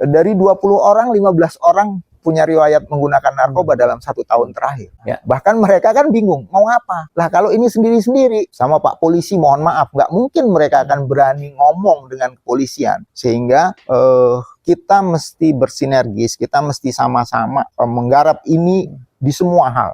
Dari 20 orang, 15 orang punya riwayat menggunakan narkoba dalam 1 tahun terakhir. Ya. Bahkan mereka kan bingung, mau apa? Lah kalau ini sendiri-sendiri, sama Pak Polisi mohon maaf, nggak mungkin mereka akan berani ngomong dengan kepolisian. Sehingga kita mesti bersinergis, kita mesti sama-sama menggarap ini di semua hal.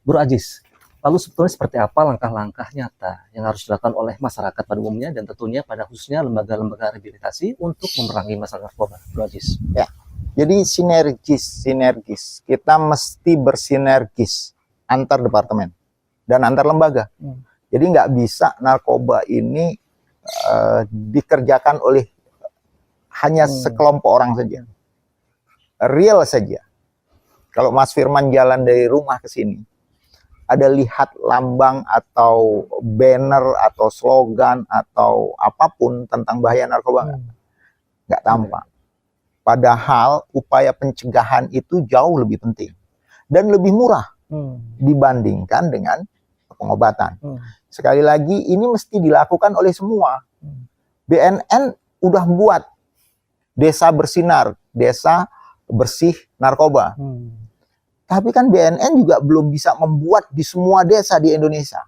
Bro Ajis, lalu sebetulnya seperti apa langkah-langkah nyata yang harus dilakukan oleh masyarakat pada umumnya dan tentunya pada khususnya lembaga-lembaga rehabilitasi untuk memerangi masalah narkoba, Bro Ajis? Ya, jadi sinergis. Kita mesti bersinergis antar departemen dan antar lembaga. Jadi nggak bisa narkoba ini dikerjakan oleh hanya sekelompok orang saja, real saja. Kalau Mas Firman jalan dari rumah ke sini, ada lihat lambang atau banner atau slogan atau apapun tentang bahaya narkoba nggak tampak. Padahal upaya pencegahan itu jauh lebih penting dan lebih murah dibandingkan dengan pengobatan. Sekali lagi ini mesti dilakukan oleh semua. BNN udah buat desa bersinar, desa bersih narkoba. Tapi kan BNN juga belum bisa membuat di semua desa di Indonesia.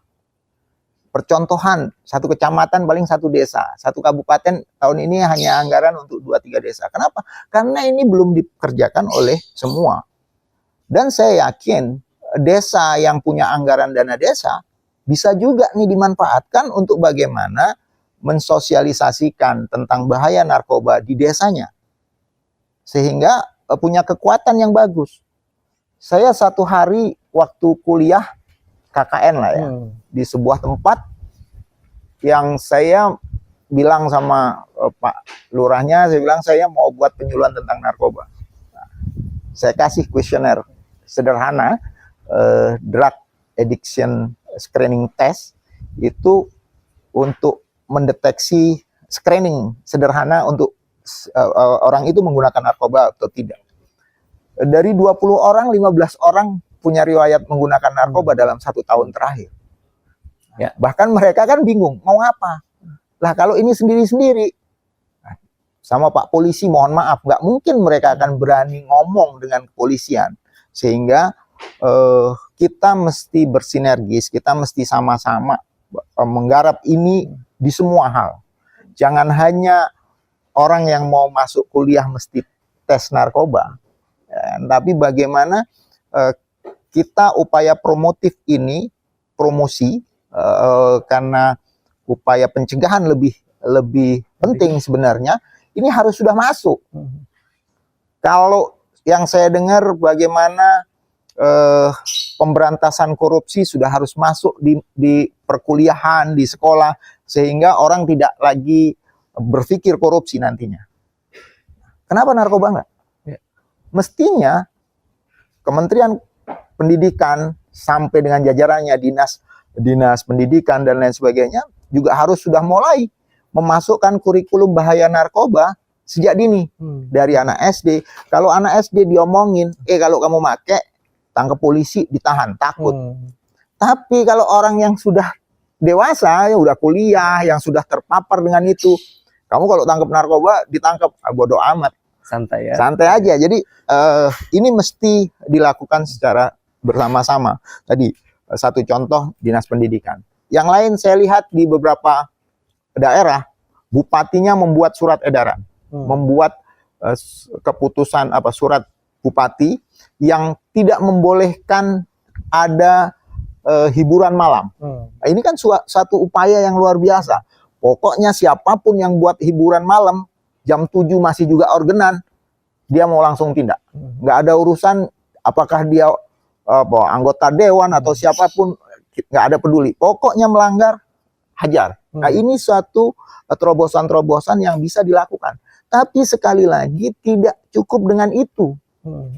Percontohan, satu kecamatan paling satu desa. Satu kabupaten tahun ini hanya anggaran untuk 2-3 desa. Kenapa? Karena ini belum dikerjakan oleh semua. Dan saya yakin desa yang punya anggaran dana desa bisa juga nih dimanfaatkan untuk bagaimana mensosialisasikan tentang bahaya narkoba di desanya. Sehingga punya kekuatan yang bagus. Saya satu hari waktu kuliah KKN lah ya, di sebuah tempat yang saya bilang sama Pak Lurahnya, saya bilang saya mau buat penyuluhan tentang narkoba. Nah, saya kasih kuesioner sederhana, drug addiction screening test, itu untuk mendeteksi screening sederhana untuk orang itu menggunakan narkoba atau tidak. Dari 20 orang, 15 orang punya riwayat menggunakan narkoba dalam 1 tahun terakhir. Ya. Bahkan mereka kan bingung, mau apa? Lah kalau ini sendiri-sendiri, sama Pak Polisi mohon maaf, nggak mungkin mereka akan berani ngomong dengan kepolisian. Sehingga kita mesti bersinergis, kita mesti sama-sama menggarap ini di semua hal. Jangan hanya orang yang mau masuk kuliah mesti tes narkoba. Tapi bagaimana kita upaya promotif ini, promosi, karena upaya pencegahan lebih penting sebenarnya, ini harus sudah masuk. Kalau yang saya dengar bagaimana pemberantasan korupsi sudah harus masuk di perkuliahan, di sekolah, sehingga orang tidak lagi berpikir korupsi nantinya. Kenapa narkoba enggak? Mestinya Kementerian Pendidikan sampai dengan jajarannya dinas pendidikan dan lain sebagainya juga harus sudah mulai memasukkan kurikulum bahaya narkoba sejak dini dari anak SD. Kalau anak SD diomongin, kalau kamu make tangkap polisi ditahan, takut. Tapi kalau orang yang sudah dewasa, ya udah kuliah, yang sudah terpapar dengan itu, kamu kalau tangkap narkoba ditangkap, bodoh amat. Santai ya. Santai aja. Jadi ini mesti dilakukan secara bersama-sama. Tadi satu contoh dinas pendidikan. Yang lain saya lihat di beberapa daerah bupatinya membuat surat edaran, membuat keputusan surat bupati yang tidak membolehkan ada hiburan malam. Nah, ini kan suatu upaya yang luar biasa. Pokoknya siapapun yang buat hiburan malam jam 7 masih juga orgenan, dia mau langsung tindak. Nggak ada urusan apakah dia anggota dewan atau siapapun, nggak ada peduli. Pokoknya melanggar, hajar. Nah, ini suatu terobosan-terobosan yang bisa dilakukan. Tapi sekali lagi tidak cukup dengan itu,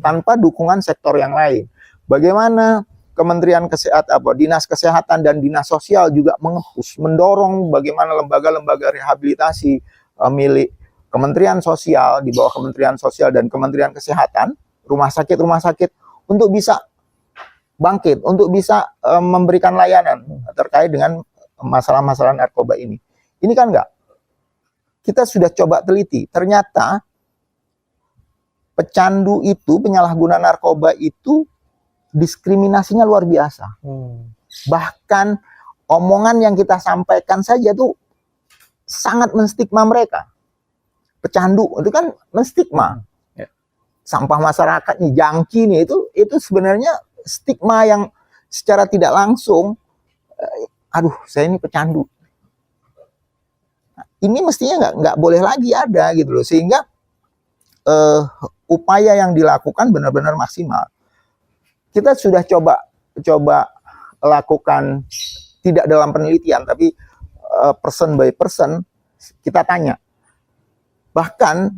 tanpa dukungan sektor yang lain. Bagaimana Kementerian Kesehatan, Dinas Kesehatan dan Dinas Sosial juga mendorong bagaimana lembaga-lembaga rehabilitasi milik Kementerian Sosial, di bawah Kementerian Sosial dan Kementerian Kesehatan, rumah sakit untuk bisa bangkit untuk bisa memberikan layanan terkait dengan masalah-masalah narkoba ini. Ini kan enggak. Kita sudah coba teliti, ternyata pecandu itu, penyalahguna narkoba itu diskriminasinya luar biasa. Bahkan omongan yang kita sampaikan saja tuh sangat menstigma mereka. Pecandu itu kan menstigma. Sampah masyarakat nih, jangki nih, itu sebenarnya stigma yang secara tidak langsung, aduh saya ini pecandu. Nah, ini mestinya nggak boleh lagi ada gitu loh, sehingga upaya yang dilakukan benar-benar maksimal. Kita sudah coba lakukan tidak dalam penelitian, tapi person by person kita tanya. Bahkan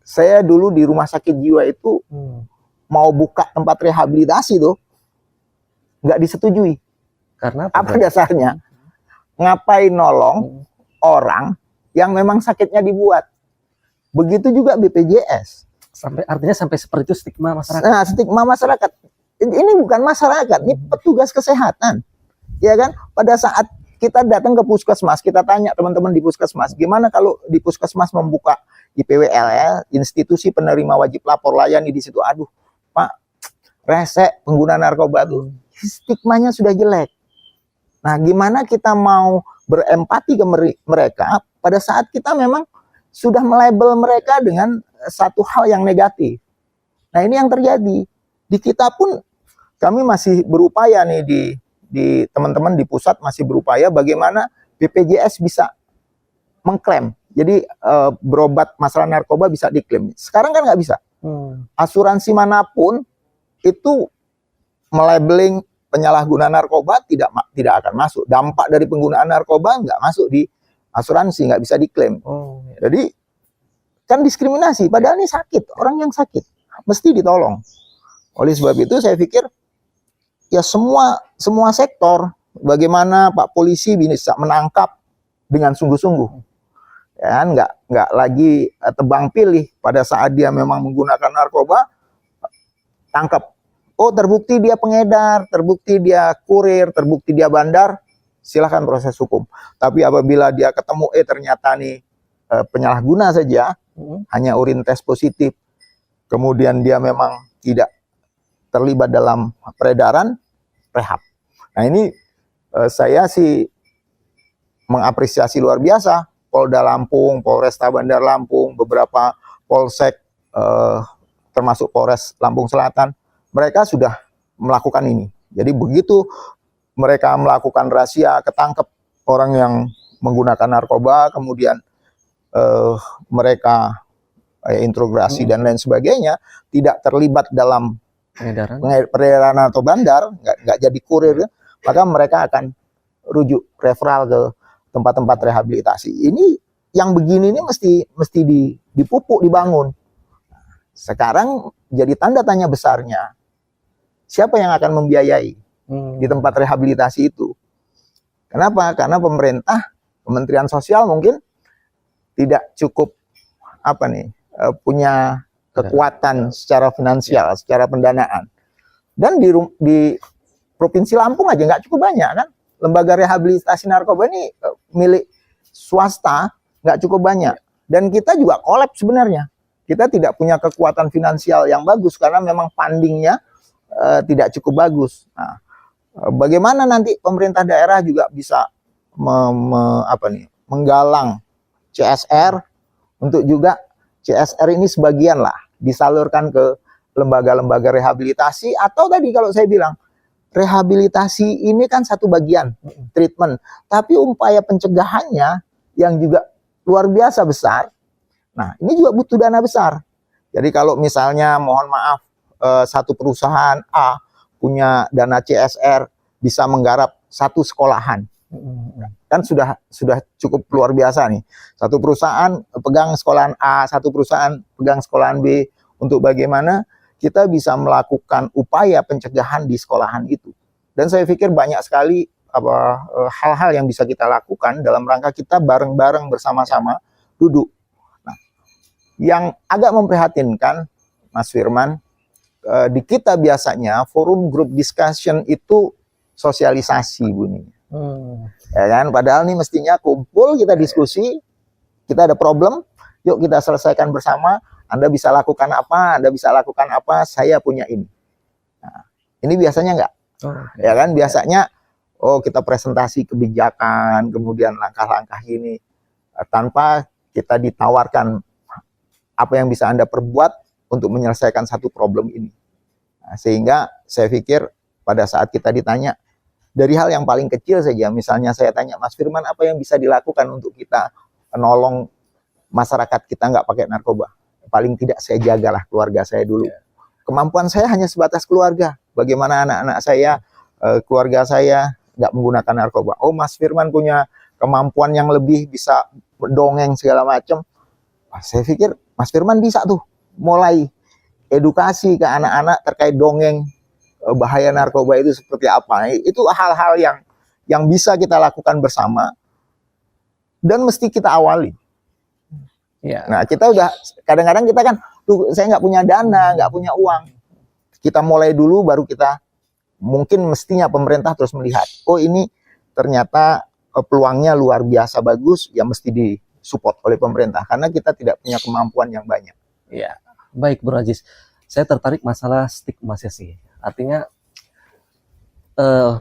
saya dulu di rumah sakit jiwa itu mau buka tempat rehabilitasi tuh nggak disetujui. Karena apa dasarnya? Ngapain nolong orang yang memang sakitnya dibuat? Begitu juga BPJS. Artinya sampai seperti itu stigma masyarakat. Nah, stigma masyarakat. Ini bukan masyarakat, ini petugas kesehatan. Ya kan? Pada saat kita datang ke puskesmas, kita tanya teman-teman di puskesmas, gimana kalau di puskesmas membuka IPWL ya, institusi penerima wajib lapor layani di situ. Aduh, Pak, rese pengguna narkoba tuh. Stigmanya sudah jelek. Nah, gimana kita mau berempati ke mereka pada saat kita memang sudah melabel mereka dengan satu hal yang negatif. Nah, ini yang terjadi. Di kita pun kami masih berupaya nih di teman-teman di pusat masih berupaya bagaimana BPJS bisa mengklaim. Jadi berobat masalah narkoba bisa diklaim. Sekarang kan nggak bisa. Asuransi manapun itu melabeling penyalahguna narkoba tidak akan masuk. Dampak dari penggunaan narkoba nggak masuk di asuransi, nggak bisa diklaim. Jadi kan diskriminasi. Padahal ini sakit, orang yang sakit mesti ditolong. Oleh sebab itu saya pikir ya semua sektor, bagaimana Pak Polisi bisa menangkap dengan sungguh-sungguh. Ya, nggak lagi tebang pilih pada saat dia memang menggunakan narkoba, tangkap. Oh, terbukti dia pengedar, terbukti dia kurir, terbukti dia bandar, silahkan proses hukum. Tapi apabila dia ketemu ternyata nih penyalahguna saja, hanya urin tes positif, kemudian dia memang tidak terlibat dalam peredaran, rehab. Nah, ini saya sih mengapresiasi luar biasa Polda Lampung, Polresta Bandar Lampung, beberapa polsek termasuk Polres Lampung Selatan, mereka sudah melakukan ini. Jadi begitu mereka melakukan razia, ketangkep orang yang menggunakan narkoba, kemudian mereka interogasi dan lain sebagainya, tidak terlibat dalam peredaran atau bandar, nggak jadi kurir, maka mereka akan rujuk referral ke tempat-tempat rehabilitasi. Ini yang begini ini mesti dipupuk, dibangun. Sekarang jadi tanda tanya besarnya, siapa yang akan membiayai di tempat rehabilitasi itu? Kenapa? Karena pemerintah, Kementerian Sosial mungkin tidak cukup punya kekuatan secara finansial, secara pendanaan. Dan di Provinsi Lampung aja nggak cukup banyak kan? Lembaga rehabilitasi narkoba ini milik swasta, nggak cukup banyak. Dan kita juga kolaps sebenarnya. Kita tidak punya kekuatan finansial yang bagus karena memang fundingnya tidak cukup bagus. Nah, bagaimana nanti pemerintah daerah juga bisa menggalang CSR untuk juga CSR ini sebagian lah disalurkan ke lembaga-lembaga rehabilitasi, atau tadi kalau saya bilang rehabilitasi ini kan satu bagian treatment, tapi upaya pencegahannya yang juga luar biasa besar. Nah, ini juga butuh dana besar. Jadi kalau misalnya mohon maaf satu perusahaan A punya dana CSR bisa menggarap satu sekolahan, kan sudah cukup luar biasa nih. Satu perusahaan pegang sekolahan A, satu perusahaan pegang sekolahan B, untuk bagaimana kita bisa melakukan upaya pencegahan di sekolahan itu. Dan saya pikir banyak sekali hal-hal yang bisa kita lakukan dalam rangka kita bareng-bareng bersama-sama duduk. Nah, yang agak memprihatinkan, Mas Firman, di kita biasanya forum group discussion itu sosialisasi bunyinya. Ya kan? Padahal nih mestinya kumpul, kita diskusi, kita ada problem, yuk kita selesaikan bersama. Anda bisa lakukan apa, Anda bisa lakukan apa, saya punya ini. Nah, ini biasanya enggak. Ya kan? Biasanya kita presentasi kebijakan, kemudian langkah-langkah ini tanpa kita ditawarkan apa yang bisa Anda perbuat untuk menyelesaikan satu problem ini. Nah, sehingga saya pikir pada saat kita ditanya dari hal yang paling kecil saja, misalnya saya tanya, Mas Firman, apa yang bisa dilakukan untuk kita menolong masyarakat kita nggak pakai narkoba? Paling tidak saya jagalah keluarga saya dulu. Kemampuan saya hanya sebatas keluarga. Bagaimana anak-anak saya, keluarga saya nggak menggunakan narkoba. Oh, Mas Firman punya kemampuan yang lebih, bisa dongeng segala macam. Saya pikir Mas Firman bisa tuh mulai edukasi ke anak-anak terkait dongeng, bahaya narkoba itu seperti apa. Itu hal-hal yang bisa kita lakukan bersama dan mesti kita awali. Nah, kita udah kadang-kadang kita kan, saya nggak punya dana, nggak punya uang. Kita mulai dulu, baru kita mungkin mestinya pemerintah terus melihat, oh ini ternyata peluangnya luar biasa bagus, ya mesti disupport oleh pemerintah karena kita tidak punya kemampuan yang banyak. Ya, baik Bro Ajis. Saya tertarik masalah stigmatisasi. Artinya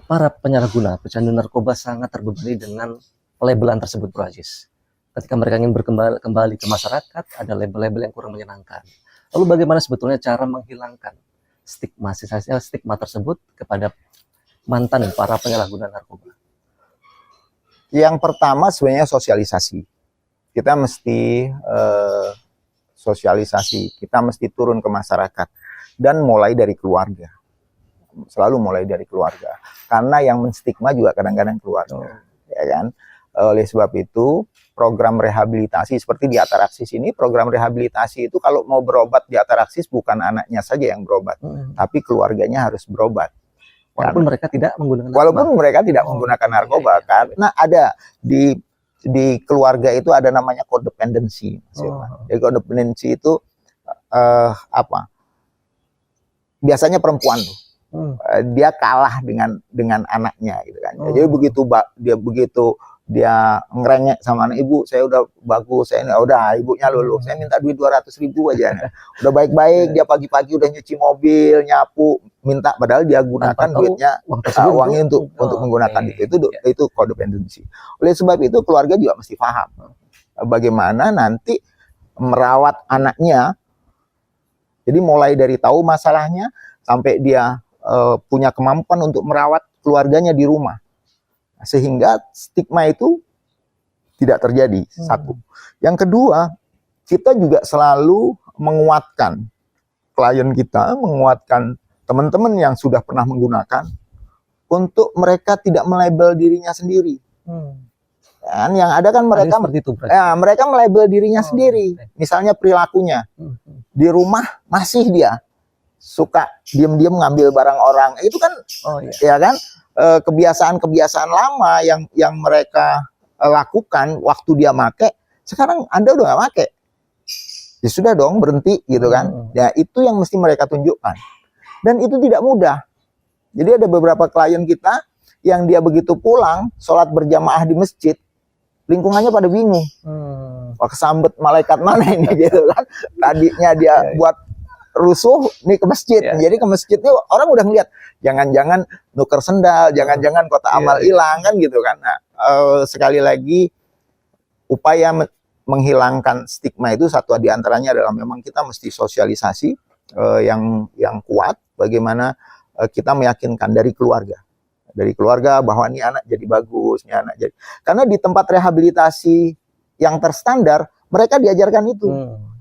para penyalahguna, pecandu narkoba sangat terbebani dengan labelan tersebut, Bro Ajis. Ketika mereka ingin kembali ke masyarakat, ada label-label yang kurang menyenangkan. Lalu bagaimana sebetulnya cara menghilangkan stigma tersebut kepada mantan para penyalahguna narkoba? Yang pertama sebenarnya sosialisasi. Kita mesti sosialisasi, kita mesti turun ke masyarakat dan mulai dari keluarga. Selalu mulai dari keluarga. Karena yang menstigma juga kadang-kadang keluarga. Ya kan? Oleh sebab itu, program rehabilitasi seperti di Ataraksis ini, program rehabilitasi itu kalau mau berobat di Ataraksis bukan anaknya saja yang berobat, tapi keluarganya harus berobat. Walaupun mereka tidak menggunakan narkoba. Walaupun mereka tidak menggunakan narkoba, karena ada di keluarga itu ada namanya codependency. Jadi codependency itu apa? Biasanya perempuan tuh. Dia kalah dengan anaknya gitu kan. Jadi begitu dia ngerengek sama anak, ibu saya udah bagus, saya udah ibunya luluh, saya minta duit 200.000 aja. Udah baik-baik, dia pagi-pagi udah nyuci mobil, nyapu, minta, padahal dia gunakan duitnya, uangnya untuk menggunakan itu codependency. Oleh sebab itu keluarga juga mesti paham bagaimana nanti merawat anaknya. Jadi mulai dari tahu masalahnya sampai dia punya kemampuan untuk merawat keluarganya di rumah. Sehingga stigma itu tidak terjadi. Satu. Yang kedua, kita juga selalu menguatkan klien kita, menguatkan teman-teman yang sudah pernah menggunakan untuk mereka tidak melabel dirinya sendiri. Dan yang ada kan mereka seperti itu, mereka melabel dirinya sendiri. Misalnya perilakunya. Di rumah masih dia suka diam-diam ngambil barang orang. Itu kan ya kan? Kebiasaan-kebiasaan lama yang mereka lakukan waktu dia make, sekarang Anda udah nggak make, ya sudah dong berhenti gitu kan. Ya itu yang mesti mereka tunjukkan, dan itu tidak mudah. Jadi ada beberapa klien kita yang dia begitu pulang sholat berjamaah di masjid, lingkungannya pada bingung, wah kesambet malaikat mana ini gitu kan. Tadinya dia buat rusuh nih ke masjid. Jadi ke masjid ini orang udah ngeliat, jangan-jangan nuker sendal, jangan-jangan kotak amal hilang kan gitu kan. Nah, sekali lagi upaya menghilangkan stigma itu satu diantaranya adalah memang kita mesti sosialisasi yang kuat, bagaimana kita meyakinkan dari keluarga bahwa ini anak jadi bagus, ini anak jadi, karena di tempat rehabilitasi yang terstandar mereka diajarkan itu.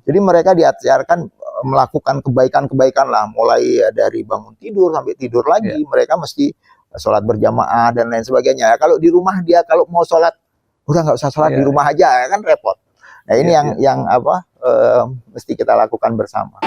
Jadi mereka diajarkan melakukan kebaikan-kebaikan lah, mulai dari bangun tidur sampai tidur lagi, mereka mesti sholat berjamaah dan lain sebagainya. Kalau di rumah dia kalau mau sholat, udah nggak usah sholat di rumah aja, kan repot. Nah ini yang mesti kita lakukan bersama.